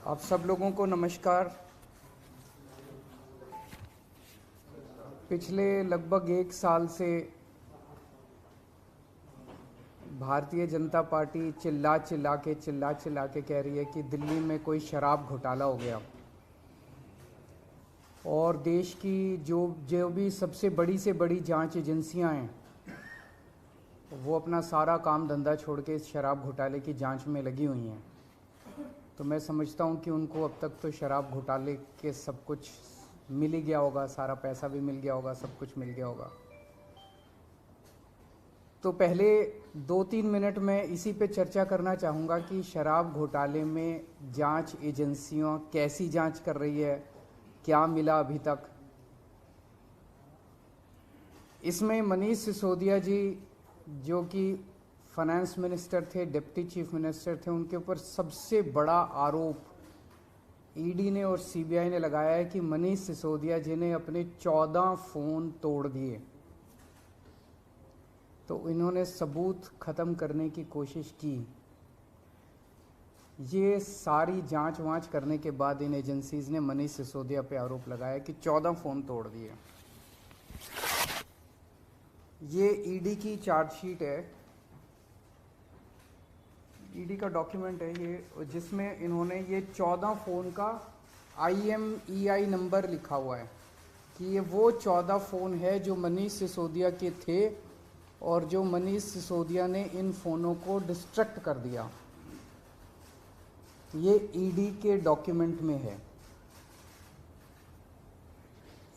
आप सब लोगों को नमस्कार। पिछले लगभग 1 साल से भारतीय जनता पार्टी चिल्ला चिल्ला के कह रही है कि दिल्ली में कोई शराब घोटाला हो गया और देश की जो जो भी सबसे बड़ी से बड़ी जांच एजेंसियां हैं वो अपना सारा काम धंधा छोड़ के इस शराब घोटाले की जांच में लगी हुई हैं। तो मैं समझता हूं कि उनको अब तक तो शराब घोटाले के सब कुछ मिल ही गया होगा, सारा पैसा भी मिल गया होगा, सब कुछ मिल गया होगा। तो पहले 2-3 मिनट में इसी पे चर्चा करना चाहूँगा कि शराब घोटाले में जांच एजेंसियां कैसी जांच कर रही है, क्या मिला अभी तक। इसमें मनीष सिसोदिया जी जो कि फाइनेंस मिनिस्टर थे, डिप्टी चीफ मिनिस्टर थे, उनके ऊपर सबसे बड़ा आरोप ईडी ने और सीबीआई ने लगाया है कि मनीष सिसोदिया जी ने अपने 14 फ़ोन तोड़ दिए। तो इन्होंने सबूत खत्म करने की कोशिश की। ये सारी जांच वांच करने के बाद इन एजेंसीज ने मनीष सिसोदिया पे आरोप लगाया कि 14 फ़ोन तोड़ दिए। ये ईडी की चार्जशीट है, ईडी का डॉक्यूमेंट है ये, जिसमें इन्होंने ये 14 फ़ोन का IMEI नंबर लिखा हुआ है कि ये वो 14 फ़ोन है जो मनीष सिसोदिया के थे और जो मनीष सिसोदिया ने इन फ़ोनों को डिस्ट्रक्ट कर दिया। ये ईडी के डॉक्यूमेंट में है।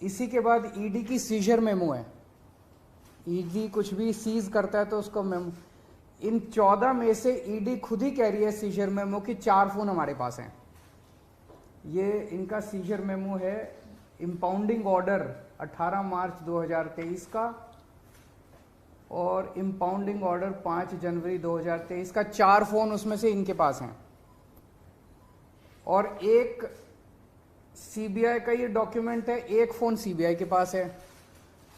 इसी के बाद ईडी की सीजर मेमो है। ईडी कुछ भी सीज करता है तो उसको मेमो, इन 14 में से ईडी खुद ही कह रही है सीजर मेमो कि 4 फ़ोन हमारे पास हैं। ये इनका सीजर मेमो है, इंपाउंडिंग ऑर्डर 18 मार्च 2023 का और इंपाउंडिंग ऑर्डर 5 जनवरी 2023 का। 4 फ़ोन उसमें से इनके पास हैं और एक सीबीआई का ये डॉक्यूमेंट है, एक फ़ोन सीबीआई के पास है।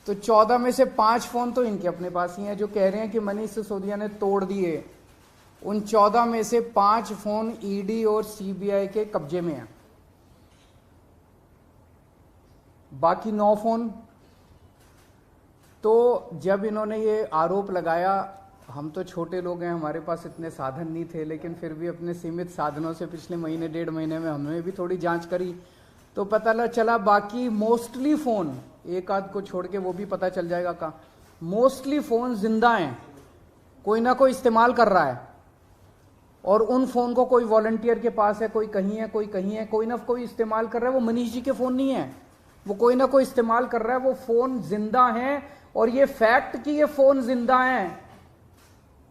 तो 14 में से 5 फ़ोन तो इनके अपने पास ही हैं जो कह रहे हैं कि मनीष सिसोदिया ने तोड़ दिए। उन 14 में से 5 फ़ोन ईडी और सीबीआई के कब्जे में हैं, बाकी 9 फ़ोन। तो जब इन्होंने ये आरोप लगाया, हम तो छोटे लोग हैं, हमारे पास इतने साधन नहीं थे, लेकिन फिर भी अपने सीमित साधनों से पिछले महीने 1.5 महीने में हमने भी थोड़ी जांच करी तो पता चला बाकी मोस्टली फ़ोन, एक आध को छोड़ के वो भी पता चल जाएगा कहाँ, मोस्टली फ़ोन जिंदा हैं, कोई ना कोई इस्तेमाल कर रहा है। और उन फ़ोन को कोई वॉलंटियर के पास है, कोई कहीं है, कोई कहीं है, कोई ना कोई इस्तेमाल कर रहा है। वो मनीष जी के फ़ोन नहीं है, वो कोई ना कोई इस्तेमाल कर रहा है। वो फ़ोन जिंदा हैं और ये फैक्ट कि ये फ़ोन जिंदा हैं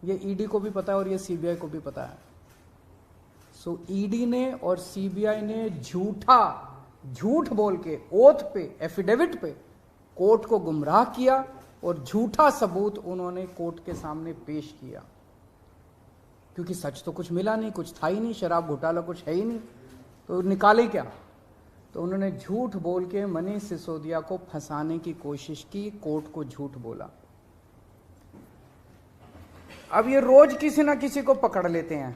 ये ईडी को भी पता है और ये सीबीआई को भी पता है। सो ईडी ने और सीबीआई ने झूठ बोल के ओथ पे, एफिडेविट पे कोर्ट को गुमराह किया और झूठा सबूत उन्होंने कोर्ट के सामने पेश किया, क्योंकि सच तो कुछ मिला नहीं, कुछ था ही नहीं, शराब घोटाला कुछ है ही नहीं, तो निकाले क्या। तो उन्होंने झूठ बोल के मनीष सिसोदिया को फंसाने की कोशिश की, कोर्ट को झूठ बोला। अब ये रोज किसी ना किसी को पकड़ लेते हैं,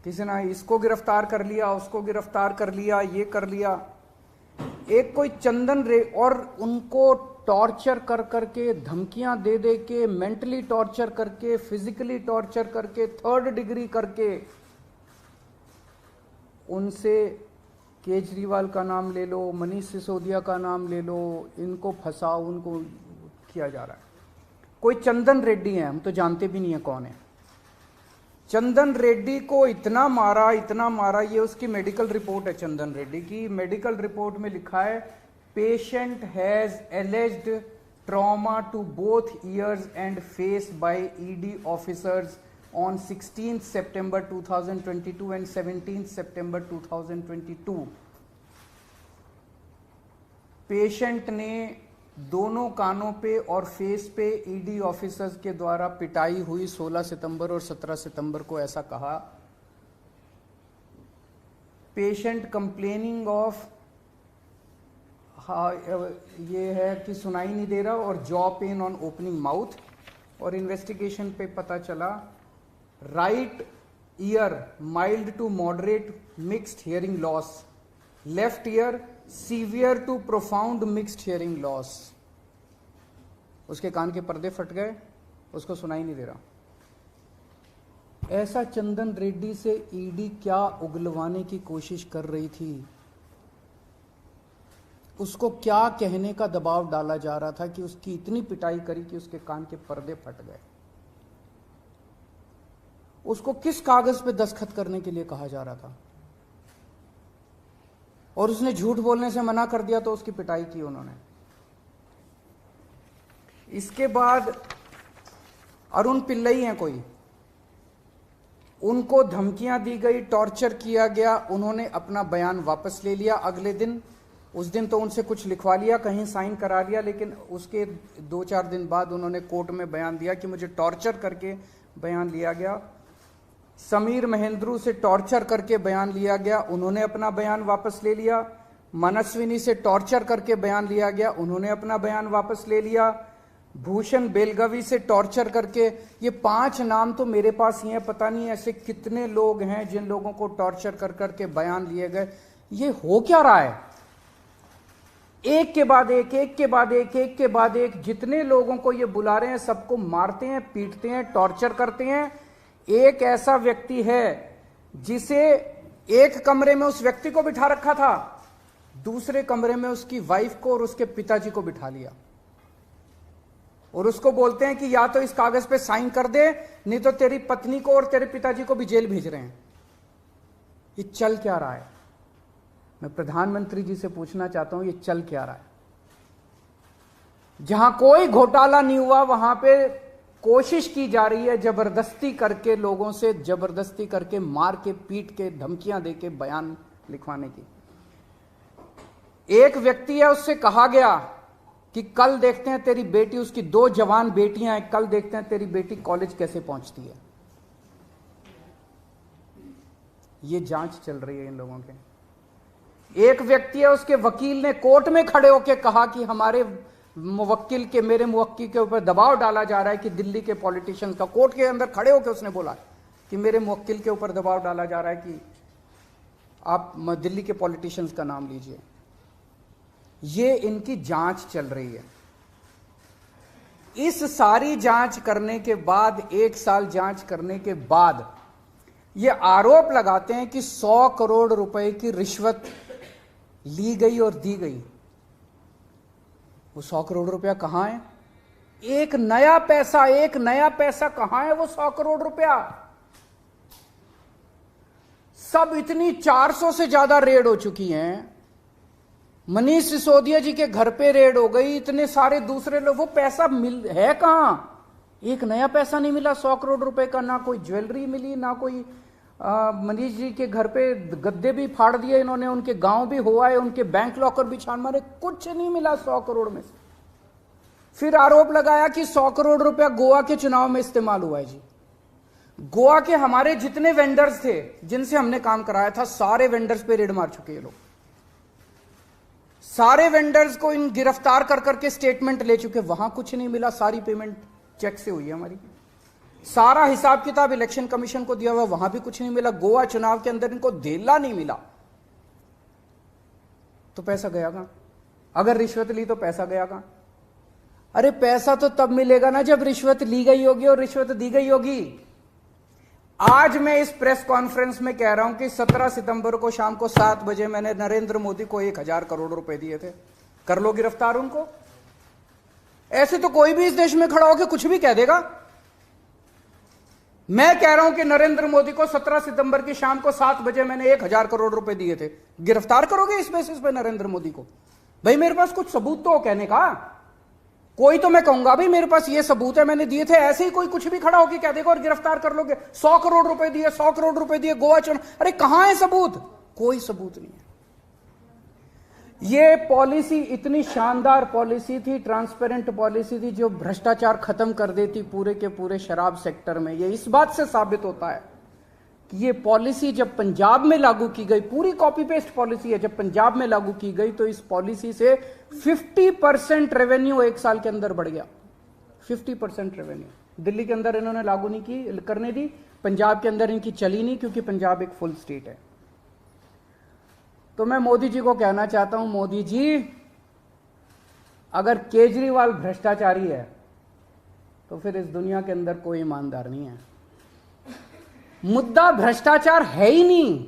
किसी ना इसको गिरफ्तार कर लिया, उसको गिरफ्तार कर लिया, ये कर लिया। एक कोई चंदन रे, और उनको टॉर्चर कर करके, धमकियां दे दे के, मेंटली टॉर्चर करके, फिजिकली टॉर्चर करके, 3rd डिग्री करके, उनसे केजरीवाल का नाम ले लो, मनीष सिसोदिया का नाम ले लो, इनको फंसाओ, उनको किया जा रहा है। कोई चंदन रेड्डी है, हम तो जानते भी नहीं है कौन है। चंदन रेड्डी को इतना मारा, ये उसकी मेडिकल रिपोर्ट है। चंदन रेड्डी की मेडिकल रिपोर्ट में लिखा है, patient has alleged trauma to both ears and face by ED officers on 16 सितंबर 2022 एंड 17 सितंबर 2022। पेशेंट ने दोनों कानों पे और फेस पे ईडी ऑफिसर्स के द्वारा पिटाई हुई 16 सितंबर और 17 सितंबर को, ऐसा कहा। पेशेंट कंप्लेनिंग ऑफ, ये है कि सुनाई नहीं दे रहा, और jaw pain on opening mouth. और इन्वेस्टिगेशन पे पता चला right ear mild to moderate mixed hearing loss, left ear severe to profound mixed hearing loss. उसके कान के पर्दे फट गए, उसको सुनाई नहीं दे रहा। ऐसा चंदन रेड्डी से ईडी क्या उगलवाने की कोशिश कर रही थी, उसको क्या कहने का दबाव डाला जा रहा था कि उसकी इतनी पिटाई करी कि उसके कान के पर्दे फट गए। उसको किस कागज पे दस्तखत करने के लिए कहा जा रहा था, और उसने झूठ बोलने से मना कर दिया तो उसकी पिटाई की उन्होंने। इसके बाद अरुण पिल्लई हैं कोई, उनको धमकियां दी गई, टॉर्चर किया गया, उन्होंने अपना बयान वापस ले लिया अगले दिन। उस दिन तो उनसे कुछ लिखवा लिया, कहीं साइन करा लिया, लेकिन उसके 2-4 दिन बाद उन्होंने कोर्ट में बयान दिया कि मुझे टॉर्चर करके बयान लिया गया। समीर महेंद्रू से टॉर्चर करके बयान लिया गया, उन्होंने अपना बयान वापस ले लिया। मनस्विनी से टॉर्चर करके बयान लिया गया, उन्होंने अपना बयान वापस ले लिया। भूषण बेलगवी से टॉर्चर करके, ये 5 नाम तो मेरे पास ही हैं, पता नहीं ऐसे कितने लोग हैं जिन लोगों को टॉर्चर कर करके बयान लिए गए। ये हो क्या रहा है? एक के बाद एक, एक के बाद एक, एक के बाद एक, जितने लोगों को ये बुला रहे हैं सबको मारते हैं, पीटते हैं, टॉर्चर करते हैं। एक ऐसा व्यक्ति है जिसे एक कमरे में उस व्यक्ति को बिठा रखा था, दूसरे कमरे में उसकी वाइफ को और उसके पिताजी को बिठा लिया, और उसको बोलते हैं कि या तो इस कागज पे साइन कर दे, नहीं तो तेरी पत्नी को और तेरे पिताजी को भी जेल भेज रहे हैं। ये चल क्या रहा है? मैं प्रधानमंत्री जी से पूछना चाहता हूं, ये चल क्या रहा है? जहां कोई घोटाला नहीं हुआ वहां पे कोशिश की जा रही है जबरदस्ती करके, लोगों से जबरदस्ती करके, मार के, पीट के, धमकियां देके बयान लिखवाने की। एक व्यक्ति है, उससे कहा गया कि कल देखते हैं तेरी बेटी, उसकी 2 जवान बेटियां हैं, कल देखते हैं तेरी बेटी कॉलेज कैसे पहुंचती है। ये जांच चल रही है इन लोगों के। एक व्यक्ति है, उसके वकील ने कोर्ट में खड़े होकर कहा कि हमारे मुवक्किल के, मेरे मुवक्किल के ऊपर दबाव डाला जा रहा है कि दिल्ली के पॉलिटिशियंस का, कोर्ट के अंदर खड़े होकर उसने बोला कि मेरे मुवक्किल के ऊपर दबाव डाला जा रहा है कि आप दिल्ली के पॉलिटिशियंस का नाम लीजिए। ये इनकी जांच चल रही है। इस सारी जांच करने के बाद, 1 साल जांच करने के बाद, ये आरोप लगाते हैं कि 100 करोड़ रुपए की रिश्वत ली गई और दी गई। वो 100 करोड़ रुपया कहां है? एक नया पैसा कहां है वो 100 करोड़ रुपया? सब इतनी 400 से ज्यादा रेड हो चुकी हैं। मनीष सिसोदिया जी के घर पे रेड हो गई, इतने सारे दूसरे लोग, वो पैसा मिल है कहां? एक नया पैसा नहीं मिला 100 करोड़ रुपए का, ना कोई ज्वेलरी मिली, ना कोई मनीष जी के घर पे गद्दे भी फाड़ दिए इन्होंने, उनके गांव भी हुआ है, उनके बैंक लॉकर भी छान मारे, कुछ नहीं मिला 100 करोड़ में से। फिर आरोप लगाया कि 100 करोड़ रुपया गोवा के चुनाव में इस्तेमाल हुआ है। जी, गोवा के हमारे जितने वेंडर्स थे जिनसे हमने काम कराया था, सारे वेंडर्स पे रेड मार चुके हैं लोग। सारे वेंडर्स को इन गिरफ्तार कर करके स्टेटमेंट ले चुके, वहां कुछ नहीं मिला, सारी पेमेंट चेक से हुई है हमारी। सारा हिसाब किताब इलेक्शन कमीशन को दिया हुआ, वहां भी कुछ नहीं मिला। गोवा चुनाव के अंदर इनको धेला नहीं मिला, तो पैसा गया कहां? अगर रिश्वत ली तो पैसा गया कहां? अरे पैसा तो तब मिलेगा ना जब रिश्वत ली गई होगी और रिश्वत दी गई होगी। आज मैं इस प्रेस कॉन्फ्रेंस में कह रहा हूं कि 17 सितंबर को शाम को 7 बजे मैंने नरेंद्र मोदी को 1000 करोड़ रुपए दिए थे। कर लो गिरफ्तार उनको। ऐसे तो कोई भी इस देश में खड़ा होकर कुछ भी कह देगा। मैं कह रहा हूं कि नरेंद्र मोदी को 17 सितंबर की शाम को 7 बजे मैंने 1000 करोड़ रुपए दिए थे। गिरफ्तार करोगे इस बेसिस पे नरेंद्र मोदी को? भाई मेरे पास कुछ सबूत तो हो कहने का। कोई तो मैं कहूंगा भाई मेरे पास ये सबूत है, मैंने दिए थे। ऐसे ही कोई कुछ भी खड़ा होकर कह देगा और गिरफ्तार कर लोगे। 100 करोड़ रुपए दिए, 100 करोड़ रुपए दिए गोवा चुनाव। अरे कहां है सबूत? कोई सबूत नहीं है। ये पॉलिसी इतनी शानदार पॉलिसी थी, ट्रांसपेरेंट पॉलिसी थी, जो भ्रष्टाचार खत्म कर देती पूरे के पूरे शराब सेक्टर में। ये इस बात से साबित होता है कि ये पॉलिसी जब पंजाब में लागू की गई, पूरी कॉपी पेस्ट पॉलिसी है, जब पंजाब में लागू की गई तो इस पॉलिसी से 50% रेवेन्यू 1 साल के अंदर बढ़ गया। 50% रेवेन्यू दिल्ली के अंदर इन्होंने लागू नहीं की करने दी, पंजाब के अंदर इनकी चली नहीं, क्योंकि पंजाब एक फुल स्टेट है। तो मैं मोदी जी को कहना चाहता हूं, मोदी जी अगर केजरीवाल भ्रष्टाचारी है तो फिर इस दुनिया के अंदर कोई ईमानदार नहीं है। मुद्दा भ्रष्टाचार है ही नहीं,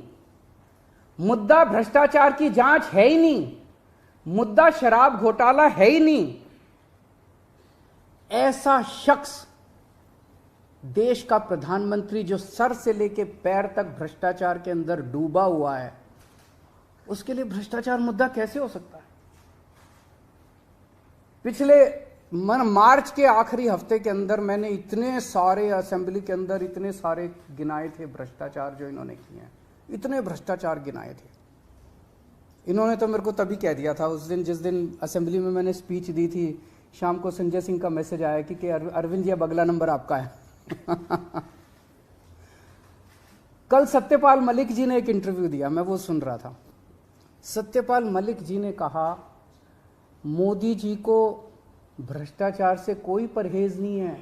मुद्दा भ्रष्टाचार की जांच है ही नहीं, मुद्दा शराब घोटाला है ही नहीं। ऐसा शख्स देश का प्रधानमंत्री जो सर से लेकर पैर तक भ्रष्टाचार के अंदर डूबा हुआ है, उसके लिए भ्रष्टाचार मुद्दा कैसे हो सकता है? पिछले मार्च के आखिरी हफ्ते के अंदर मैंने इतने सारे असेंबली के अंदर इतने सारे गिनाए थे भ्रष्टाचार जो इन्होंने किए हैं, इतने भ्रष्टाचार गिनाए थे। इन्होंने तो मेरे को तभी कह दिया था उस दिन, जिस दिन असेंबली में मैंने स्पीच दी थी, शाम को संजय सिंह का मैसेज आया कि अरविंद जी अब अगला नंबर आपका है। कल सत्यपाल मलिक जी ने एक इंटरव्यू दिया, मैं वो सुन रहा था। सत्यपाल मलिक जी ने कहा मोदी जी को भ्रष्टाचार से कोई परहेज नहीं है।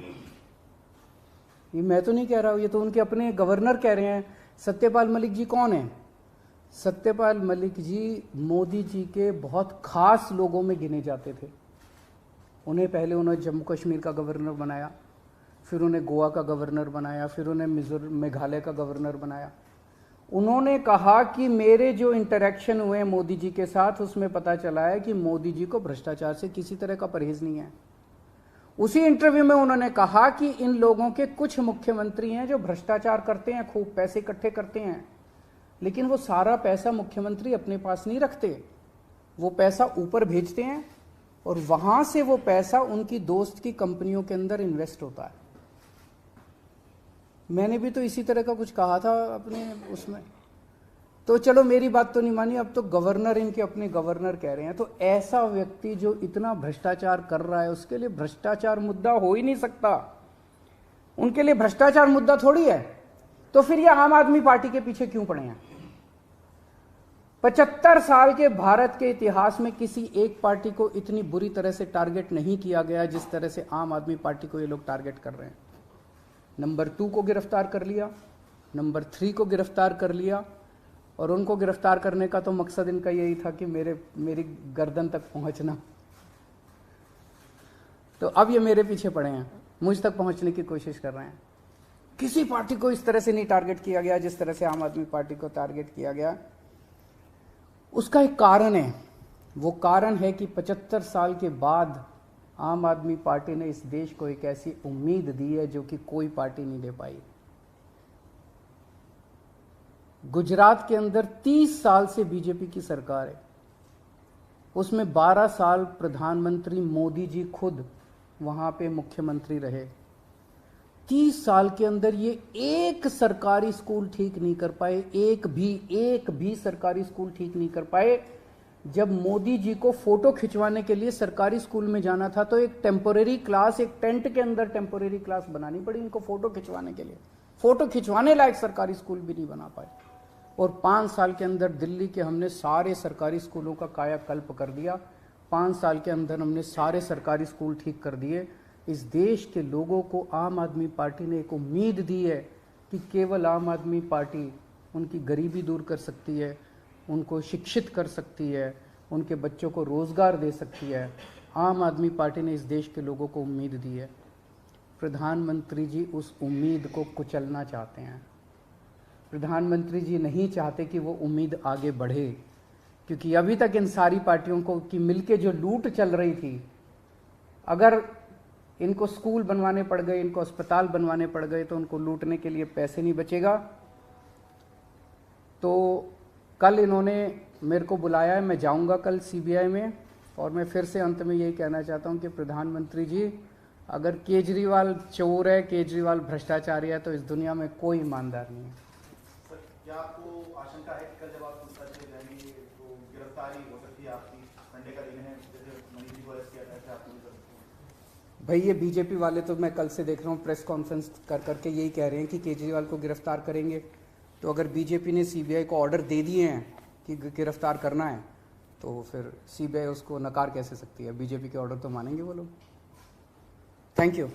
ये मैं तो नहीं कह रहा हूं, ये तो उनके अपने गवर्नर कह रहे हैं। सत्यपाल मलिक जी कौन है? सत्यपाल मलिक जी मोदी जी के बहुत खास लोगों में गिने जाते थे। उन्हें पहले उन्होंने जम्मू कश्मीर का गवर्नर बनाया, फिर उन्हें गोवा का गवर्नर बनाया, फिर उन्हें मेघालय का गवर्नर बनाया। उन्होंने कहा कि मेरे जो इंटरेक्शन हुए मोदी जी के साथ, उसमें पता चला है कि मोदी जी को भ्रष्टाचार से किसी तरह का परहेज नहीं है। उसी इंटरव्यू में उन्होंने कहा कि इन लोगों के कुछ मुख्यमंत्री हैं जो भ्रष्टाचार करते हैं, खूब पैसे इकट्ठे करते हैं, लेकिन वो सारा पैसा मुख्यमंत्री अपने पास नहीं रखते, वो पैसा ऊपर भेजते हैं और वहां से वो पैसा उनकी दोस्त की कंपनियों के अंदर इन्वेस्ट होता है। मैंने भी तो इसी तरह का कुछ कहा था अपने उसमें। तो चलो मेरी बात तो नहीं मानी, अब तो गवर्नर इनके अपने गवर्नर कह रहे हैं। तो ऐसा व्यक्ति जो इतना भ्रष्टाचार कर रहा है, उसके लिए भ्रष्टाचार मुद्दा हो ही नहीं सकता। उनके लिए भ्रष्टाचार मुद्दा थोड़ी है। तो फिर ये आम आदमी पार्टी के पीछे क्यों पड़े हैं? 75 साल के भारत के इतिहास में किसी एक पार्टी को इतनी बुरी तरह से टारगेट नहीं किया गया जिस तरह से आम आदमी पार्टी को ये लोग टारगेट कर रहे हैं। नंबर 2 को गिरफ्तार कर लिया, नंबर 3 को गिरफ्तार कर लिया, और उनको गिरफ्तार करने का तो मकसद इनका यही था कि मेरी गर्दन तक पहुंचना। तो अब ये मेरे पीछे पड़े हैं, मुझ तक पहुंचने की कोशिश कर रहे हैं। किसी पार्टी को इस तरह से नहीं टारगेट किया गया जिस तरह से आम आदमी पार्टी को टारगेट किया गया। उसका एक कारण है, वो कारण है कि 75 साल के बाद आम आदमी पार्टी ने इस देश को एक ऐसी उम्मीद दी है जो कि कोई पार्टी नहीं दे पाई। गुजरात के अंदर 30 साल से बीजेपी की सरकार है, उसमें 12 साल प्रधानमंत्री मोदी जी खुद वहां पे मुख्यमंत्री रहे। 30 साल के अंदर ये एक सरकारी स्कूल ठीक नहीं कर पाए, एक भी सरकारी स्कूल ठीक नहीं कर पाए। जब मोदी जी को फोटो खिंचवाने के लिए सरकारी स्कूल में जाना था तो एक टेम्पोरेरी क्लास, एक टेंट के अंदर टेम्पोरेरी क्लास बनानी पड़ी इनको फोटो खिंचवाने के लिए। फोटो खिंचवाने लायक सरकारी स्कूल भी नहीं बना पाए। और 5 साल के अंदर दिल्ली के हमने सारे सरकारी स्कूलों का कायाकल्प कर दिया। 5 साल के अंदर हमने सारे सरकारी स्कूल ठीक कर दिए। इस देश के लोगों को आम आदमी पार्टी ने एक उम्मीद दी है कि केवल आम आदमी पार्टी उनकी गरीबी दूर कर सकती है, उनको शिक्षित कर सकती है, उनके बच्चों को रोज़गार दे सकती है। आम आदमी पार्टी ने इस देश के लोगों को उम्मीद दी है। प्रधानमंत्री जी उस उम्मीद को कुचलना चाहते हैं। प्रधानमंत्री जी नहीं चाहते कि वो उम्मीद आगे बढ़े, क्योंकि अभी तक इन सारी पार्टियों को की मिलके जो लूट चल रही थी, अगर इनको स्कूल बनवाने पड़ गए, इनको अस्पताल बनवाने पड़ गए, तो उनको लूटने के लिए पैसे नहीं बचेगा। तो कल इन्होंने मेरे को बुलाया है, मैं जाऊंगा कल सीबीआई में, और मैं फिर से अंत में यही कहना चाहता हूं कि प्रधानमंत्री जी, अगर केजरीवाल चोर है, केजरीवाल भ्रष्टाचारी है, तो इस दुनिया में कोई ईमानदार नहीं है। सर, क्या आपको आशंका है कि कल जब आप पूछताछ जाएंगे तो गिरफ्तारी हो सकती है आपकी? संडे का दिन है, जैसे मनीष जी को अरेस्ट किया था, आप भाई ये बीजेपी वाले तो मैं कल से देख रहा हूँ प्रेस कॉन्फ्रेंस कर करके यही कह रहे हैं कि केजरीवाल को गिरफ्तार करेंगे। तो अगर बीजेपी ने सीबीआई को ऑर्डर दे दिए हैं कि गिरफ्तार करना है, तो फिर सीबीआई उसको नकार कैसे सकती है? बीजेपी के ऑर्डर तो मानेंगे वो लोग। Thank you.